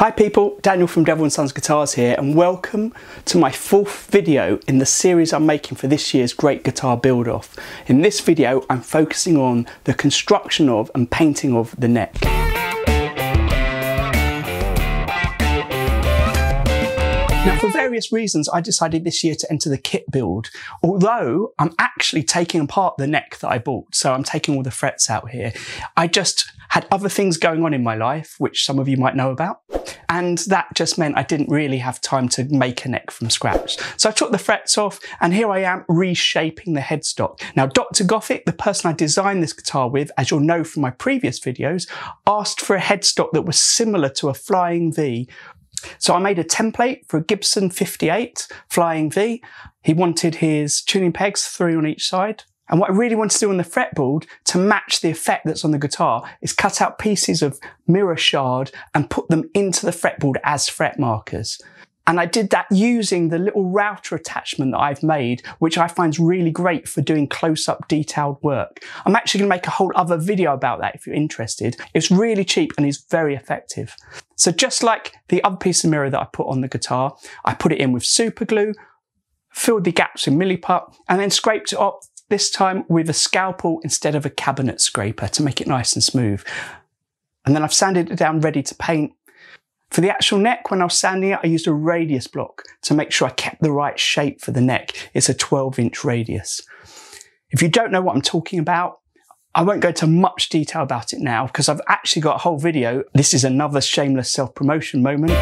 Hi people, Daniel from Devil & Sons Guitars here, and welcome to my fourth video in the series I'm making for this year's Great Guitar Build Off. In this video I'm focusing on the construction of and painting of the neck. Now, for various reasons, I decided this year to enter the kit build, although I'm actually taking apart the neck that I bought, so I'm taking all the frets out here. I just had other things going on in my life, which some of you might know about, and that just meant I didn't really have time to make a neck from scratch. So I took the frets off, and here I am reshaping the headstock. Now, Dr. Gothic, the person I designed this guitar with, as you'll know from my previous videos, asked for a headstock that was similar to a Flying V. So I made a template for a Gibson 58 Flying V. He wanted his tuning pegs, 3 on each side. And what I really want to do on the fretboard to match the effect that's on the guitar is cut out pieces of mirror shard and put them into the fretboard as fret markers. And I did that using the little router attachment that I've made, which I find is really great for doing close-up detailed work. I'm actually going to make a whole other video about that if you're interested. It's really cheap and is very effective. So just like the other piece of mirror that I put on the guitar, I put it in with super glue, filled the gaps with milliput, and then scraped it up, this time with a scalpel instead of a cabinet scraper to make it nice and smooth. And then I've sanded it down ready to paint. For the actual neck, when I was sanding it, I used a radius block to make sure I kept the right shape for the neck. It's a 12-inch radius. If you don't know what I'm talking about, I won't go into much detail about it now because I've actually got a whole video. This is another shameless self-promotion moment.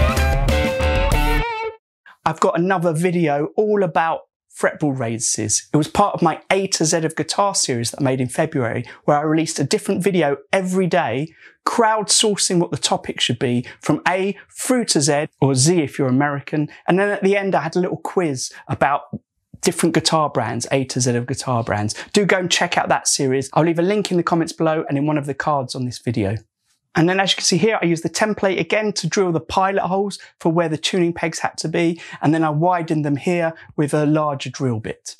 I've got another video all about fretboard radiuses. It was part of my A to Z of Guitar series that I made in February, where I released a different video every day, crowdsourcing what the topic should be from A through to Z, or Z if you're American. And then at the end, I had a little quiz about different guitar brands, A to Z of guitar brands. Do go and check out that series. I'll leave a link in the comments below and in one of the cards on this video. And then as you can see here, I used the template again to drill the pilot holes for where the tuning pegs had to be. And then I widened them here with a larger drill bit.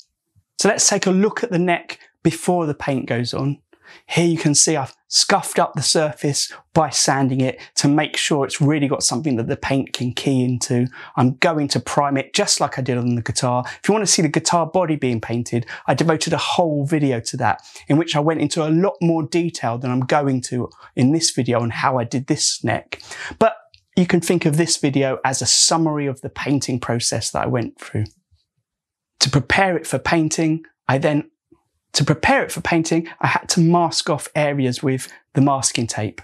So let's take a look at the neck before the paint goes on. Here you can see I've scuffed up the surface by sanding it to make sure it's really got something that the paint can key into. I'm going to prime it just like I did on the guitar. If you want to see the guitar body being painted, I devoted a whole video to that, in which I went into a lot more detail than I'm going to in this video on how I did this neck. But you can think of this video as a summary of the painting process that I went through. To prepare it for painting, I had to mask off areas with the masking tape.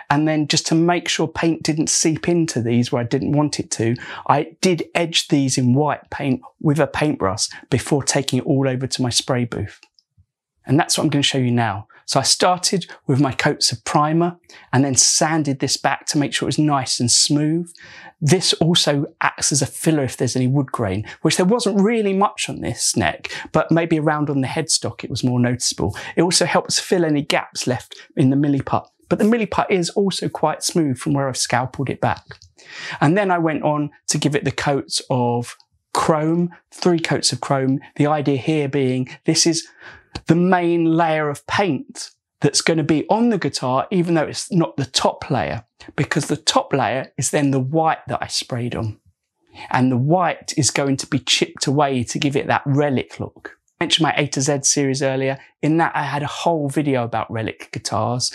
And then just to make sure paint didn't seep into these where I didn't want it to, I did edge these in white paint with a paintbrush before taking it all over to my spray booth. And that's what I'm going to show you now. So I started with my coats of primer and then sanded this back to make sure it was nice and smooth. This also acts as a filler if there's any wood grain, which there wasn't really much on this neck, but maybe around on the headstock it was more noticeable. It also helps fill any gaps left in the milliput, but the milliput is also quite smooth from where I've scalpeled it back. And then I went on to give it the coats of chrome, 3 coats of chrome. The idea here being this is the main layer of paint that's going to be on the guitar, even though it's not the top layer, because the top layer is then the white that I sprayed on. And the white is going to be chipped away to give it that relic look. I mentioned my A to Z series earlier. In that, I had a whole video about relic guitars.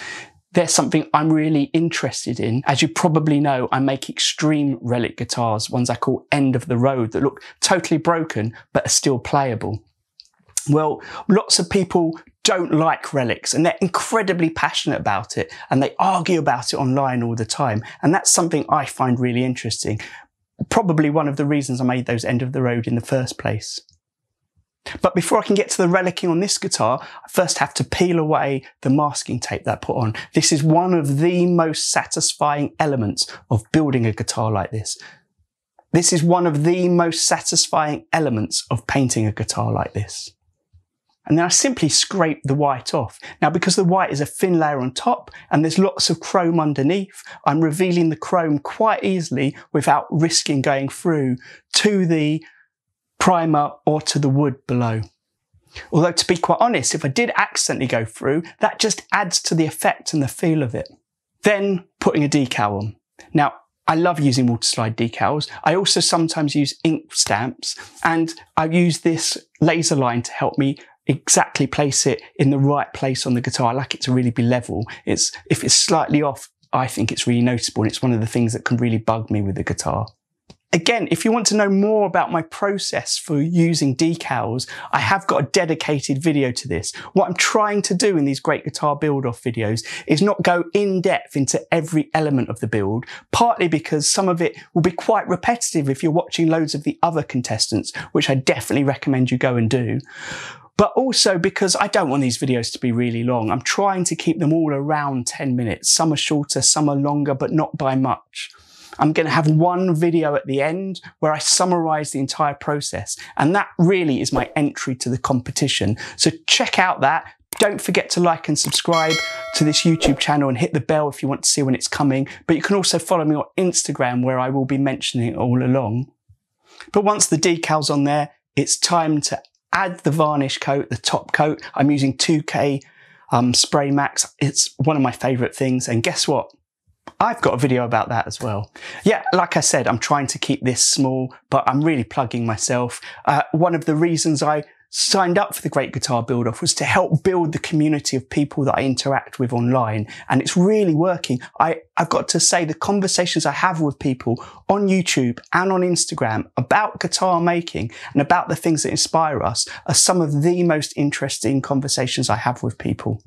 They're something I'm really interested in. As you probably know, I make extreme relic guitars, ones I call end of the road, that look totally broken, but are still playable. Well, lots of people don't like relics and they're incredibly passionate about it and they argue about it online all the time. And that's something I find really interesting. Probably one of the reasons I made those end of the road in the first place. But before I can get to the relicing on this guitar, I first have to peel away the masking tape that I put on. This is one of the most satisfying elements of building a guitar like this. This is one of the most satisfying elements of painting a guitar like this. And then I simply scrape the white off. Now, because the white is a thin layer on top and there's lots of chrome underneath, I'm revealing the chrome quite easily without risking going through to the primer or to the wood below. Although, to be quite honest, if I did accidentally go through, that just adds to the effect and the feel of it. Then putting a decal on. Now, I love using Waterslide decals. I also sometimes use ink stamps, and I use this laser line to help me exactly place it in the right place on the guitar. I like it to really be level. If it's slightly off, I think it's really noticeable, and it's one of the things that can really bug me with the guitar. Again, if you want to know more about my process for using decals, I have got a dedicated video to this. What I'm trying to do in these Great Guitar Build-Off videos is not go in depth into every element of the build, partly because some of it will be quite repetitive if you're watching loads of the other contestants, which I definitely recommend you go and do. But also because I don't want these videos to be really long. I'm trying to keep them all around 10 minutes. Some are shorter, some are longer, but not by much. I'm going to have one video at the end where I summarize the entire process. And that really is my entry to the competition. So check out that. Don't forget to like and subscribe to this YouTube channel and hit the bell if you want to see when it's coming. But you can also follow me on Instagram, where I will be mentioning it all along. But once the decal's on there, it's time to add the varnish coat, the top coat. I'm using 2K Spray Max. It's one of my favorite things. And guess what? I've got a video about that as well. Yeah, like I said, I'm trying to keep this small, but I'm really plugging myself. One of the reasons I signed up for the Great Guitar Build-Off was to help build the community of people that I interact with online, and it's really working. I've got to say, the conversations I have with people on YouTube and on Instagram about guitar making and about the things that inspire us are some of the most interesting conversations I have with people.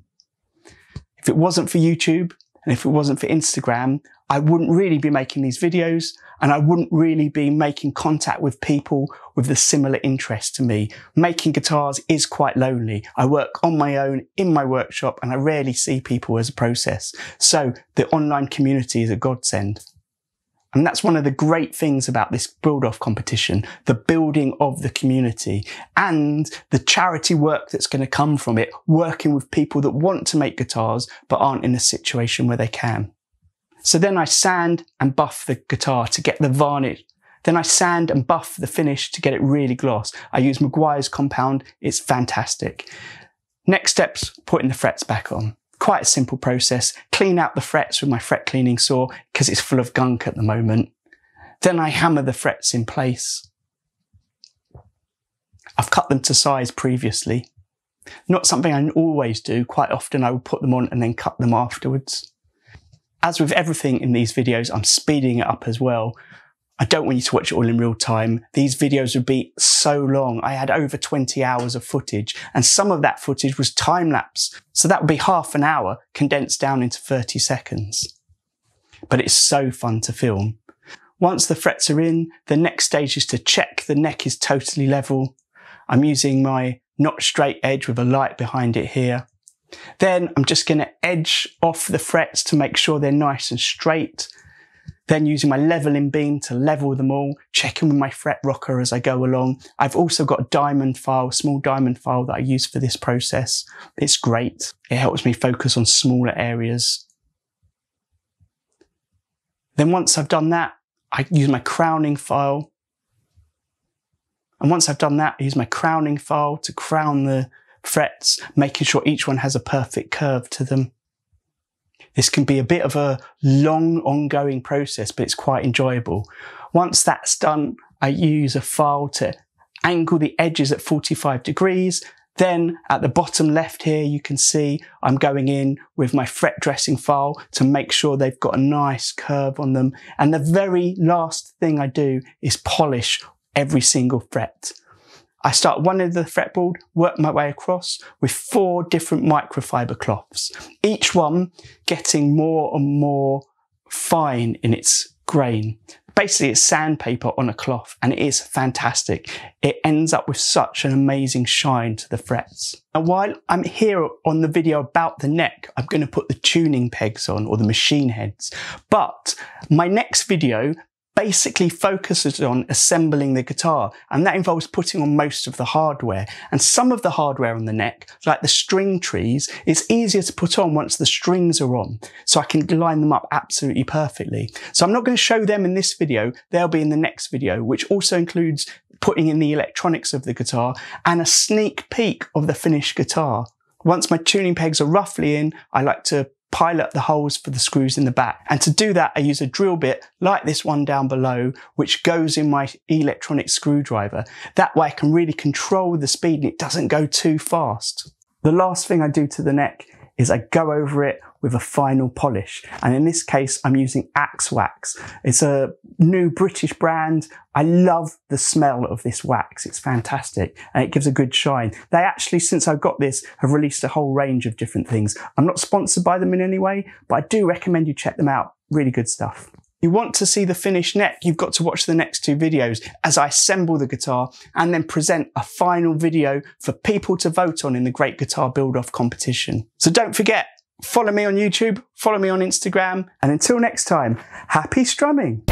If it wasn't for YouTube, and if it wasn't for Instagram, I wouldn't really be making these videos, and I wouldn't really be making contact with people with the similar interest to me. Making guitars is quite lonely. I work on my own in my workshop, and I rarely see people as a process. So the online community is a godsend. And that's one of the great things about this build-off competition, the building of the community and the charity work that's going to come from it, working with people that want to make guitars but aren't in a situation where they can. So then I sand and buff the guitar to get the varnish. Then I sand and buff the finish to get it really gloss. I use Maguire's compound. It's fantastic. Next step's putting the frets back on. Quite a simple process. Clean out the frets with my fret cleaning saw because it's full of gunk at the moment. Then I hammer the frets in place. I've cut them to size previously. Not something I always do. Quite often I will put them on and then cut them afterwards. As with everything in these videos, I'm speeding it up as well. I don't want you to watch it all in real time. These videos would be so long. I had over 20 hours of footage, and some of that footage was time-lapse. So that would be half an hour condensed down into 30 seconds. But it's so fun to film. Once the frets are in, the next stage is to check the neck is totally level. I'm using my not straight edge with a light behind it here. Then I'm just going to edge off the frets to make sure they're nice and straight. Then using my leveling beam to level them all, checking with my fret rocker as I go along. I've also got a diamond file, small diamond file that I use for this process. It's great. It helps me focus on smaller areas. Then once I've done that, I use my crowning file. And once I've done that, I use my crowning file to crown the frets, making sure each one has a perfect curve to them. This can be a bit of a long, ongoing process, but it's quite enjoyable. Once that's done, I use a file to angle the edges at 45 degrees. Then at the bottom left here, you can see I'm going in with my fret dressing file to make sure they've got a nice curve on them. And the very last thing I do is polish every single fret. I start one end of the fretboard, work my way across with 4 different microfiber cloths, each one getting more and more fine in its grain. Basically, it's sandpaper on a cloth, and it is fantastic. It ends up with such an amazing shine to the frets. And while I'm here on the video about the neck, I'm going to put the tuning pegs on, or the machine heads. But my next video basically focuses on assembling the guitar, and that involves putting on most of the hardware. And some of the hardware on the neck, like the string trees, it's easier to put on once the strings are on, so I can line them up absolutely perfectly. So I'm not going to show them in this video, they'll be in the next video, which also includes putting in the electronics of the guitar and a sneak peek of the finished guitar. Once my tuning pegs are roughly in, I like to pilot the holes for the screws in the back. And to do that, I use a drill bit like this one down below, which goes in my electronic screwdriver. That way I can really control the speed and it doesn't go too fast. The last thing I do to the neck is I go over it with a final polish. And in this case, I'm using Axe Wax. It's a new British brand. I love the smell of this wax. It's fantastic and it gives a good shine. They actually, since I got this, have released a whole range of different things. I'm not sponsored by them in any way, but I do recommend you check them out. Really good stuff. You want to see the finished neck, you've got to watch the next two videos as I assemble the guitar and then present a final video for people to vote on in the Great Guitar Build-Off competition. So don't forget, follow me on YouTube, follow me on Instagram, and until next time, happy strumming!